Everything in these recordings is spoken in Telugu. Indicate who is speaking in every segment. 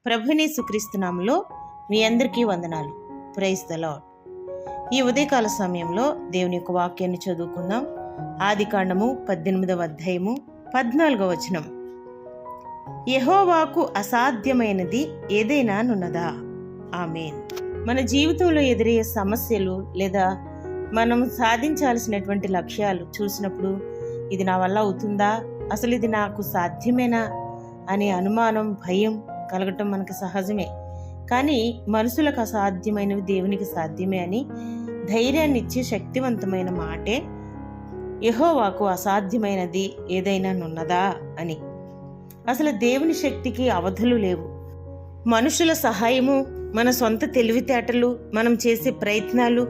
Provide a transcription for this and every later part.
Speaker 1: ప్రభుని యేసుక్రీస్తు నామములో మీ అందరికీ వందనాలు. Praise the lord. ఈ ఉదయకాల సమయంలో దేవుని యొక్క వాక్యాన్ని చదువుకుందాం. ఆదికాండము 18వ అధ్యాయము 14వ వచనం. యెహోవాకు అసాధ్యమైనది ఏదైనా నున్నదా? ఆమేన్. మన జీవితంలో ఎదురయ్యే సమస్యలు లేదా మనం సాధించాల్సినటువంటి లక్ష్యాలు చూసినప్పుడు ఇది నా వల్ల అవుతుందా, అసలు ఇది నాకు సాధ్యమేనా అనే అనుమానం, భయం కలగటం మనకు సహజమే. కానీ మనుషులకు అసాధ్యమైనవి దేవునికి సాధ్యమే అని ధైర్యాన్ని ఇచ్చే శక్తివంతమైన మాటే యెహోవాకు అసాధ్యమైనది ఏదైనా నున్నదా అని. అసలు దేవుని శక్తికి అవధులు లేవు. మనుషుల సహాయము, మన సొంత తెలివితేటలు, మనం చేసే ప్రయత్నాలు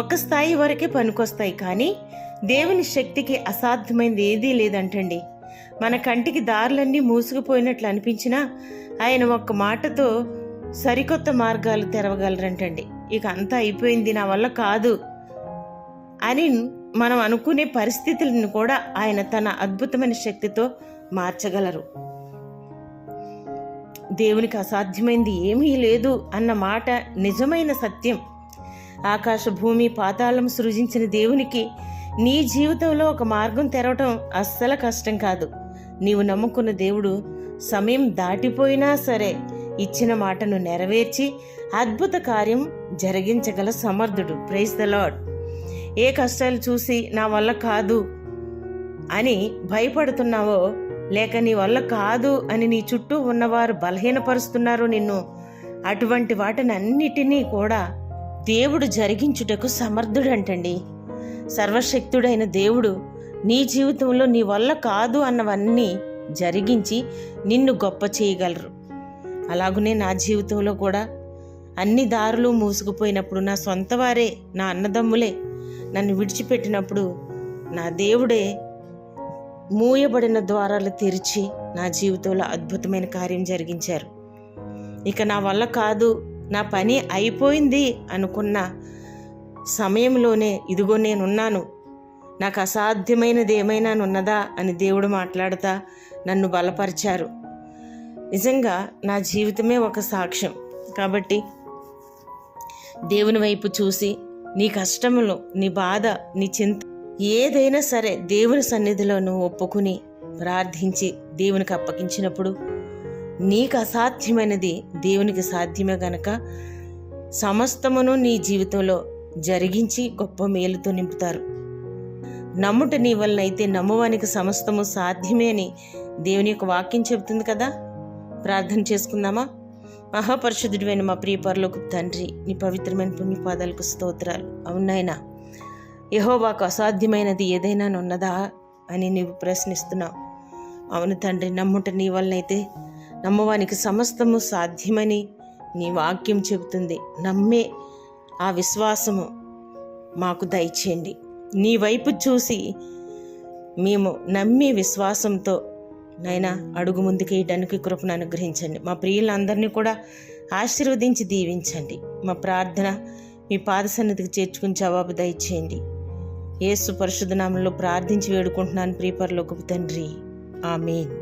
Speaker 1: ఒక స్థాయి వరకే పనికొస్తాయి. కానీ దేవుని శక్తికి అసాధ్యమైనది ఏదీ లేదంటండి. మన కంటికి దారులన్నీ మూసుకుపోయినట్లు అనిపించినా ఆయన ఒక్క మాటతో సరికొత్త మార్గాలు తెరవగలరంటండి. ఇక అంతా అయిపోయింది, నా వల్ల కాదు అని మనం అనుకునే పరిస్థితులను కూడా ఆయన తన అద్భుతమైన శక్తితో మార్చగలరు. దేవునికి అసాధ్యమైంది ఏమీ లేదు అన్న మాట నిజమైన సత్యం. ఆకాశ భూమి పాతాళం సృజించిన దేవునికి నీ జీవితంలో ఒక మార్గం తెరవటం అస్సలు కష్టం కాదు. నీవు నమ్ముకున్న దేవుడు సమయం దాటిపోయినా సరే ఇచ్చిన మాటను నెరవేర్చి అద్భుత కార్యం జరిగించగల సమర్థుడు. Praise the lord. ఏ కష్టాలు చూసి నా వల్ల కాదు అని భయపడుతున్నావో, లేక నీ వల్ల కాదు అని నీ చుట్టూ ఉన్నవారు బలహీనపరుస్తున్నారో నిన్ను, అటువంటి వాటిని అన్నిటినీ కూడా దేవుడు జరిగించుటకు సమర్థుడంటండి. సర్వశక్తుడైన దేవుడు నీ జీవితంలో నీ వల్ల కాదు అన్నవన్నీ జరిగించి నిన్ను గొప్ప చేయగలరు. అలాగునే నా జీవితంలో కూడా అన్ని దారులు మూసుకుపోయినప్పుడు, నా సొంత వారే, నా అన్నదమ్ములే నన్ను విడిచిపెట్టినప్పుడు నా దేవుడే మూయబడిన ద్వారాలు తెరిచి నా జీవితంలో అద్భుతమైన కార్యం జరిగించారు. ఇక నా వల్ల కాదు, నా పని అయిపోయింది అనుకున్న సమయంలోనే ఇదిగో నేనున్నాను, నాకు అసాధ్యమైనది ఏమైనా ఉన్నదా అని దేవుడు మాట్లాడుతా నన్ను బలపరిచారు. నిజంగా నా జీవితమే ఒక సాక్ష్యం. కాబట్టి దేవుని వైపు చూసి నీ కష్టములు, నీ బాధ, నీ చింత ఏదైనా సరే దేవుని సన్నిధిలో నువ్వు ఒప్పుకుని ప్రార్థించి దేవునికి అప్పగించినప్పుడు నీకు అసాధ్యమైనది దేవునికి సాధ్యమే గనక సమస్తమును నీ జీవితంలో జరిగించి గొప్ప మేలుతో నింపుతారు. నమ్ముట నీ వలనైతే నమ్మువానికి సమస్తము సాధ్యమే అని దేవుని యొక్క వాక్యం చెబుతుంది కదా. ప్రార్థన చేసుకుందామా? మహాపరిశుద్ధుడైన మా ప్రియ పరలోకపు తండ్రి, నీ పవిత్రమైన పుణ్యపాదాలకు స్తోత్రాలు. అవునాయనా, యెహోవాకు అసాధ్యమైనది ఏదైనా ఉన్నదా అని నీవు ప్రశ్నిస్తున్నావు. అవును తండ్రి, నమ్ముట నీ వలనైతే నమ్మవానికి సమస్తము సాధ్యమని నీ వాక్యం చెబుతుంది. నమ్మే ఆ విశ్వాసము మాకు దయచేయండి. నీ వైపు చూసి మేము నమ్మే విశ్వాసంతో నైనా అడుగు ముందుకేయడానికి కృపను అనుగ్రహించండి. మా ప్రియులందరినీ కూడా ఆశీర్వదించి దీవించండి. మా ప్రార్థన మీ పాద సన్నిధికి చేర్చుకుని జవాబు దయచేయండి. యేసు పరిశుద్ధ నామములో ప్రార్థించి వేడుకుంటున్నాను ప్రియ పరలోకపు తండ్రి. ఆమేన్.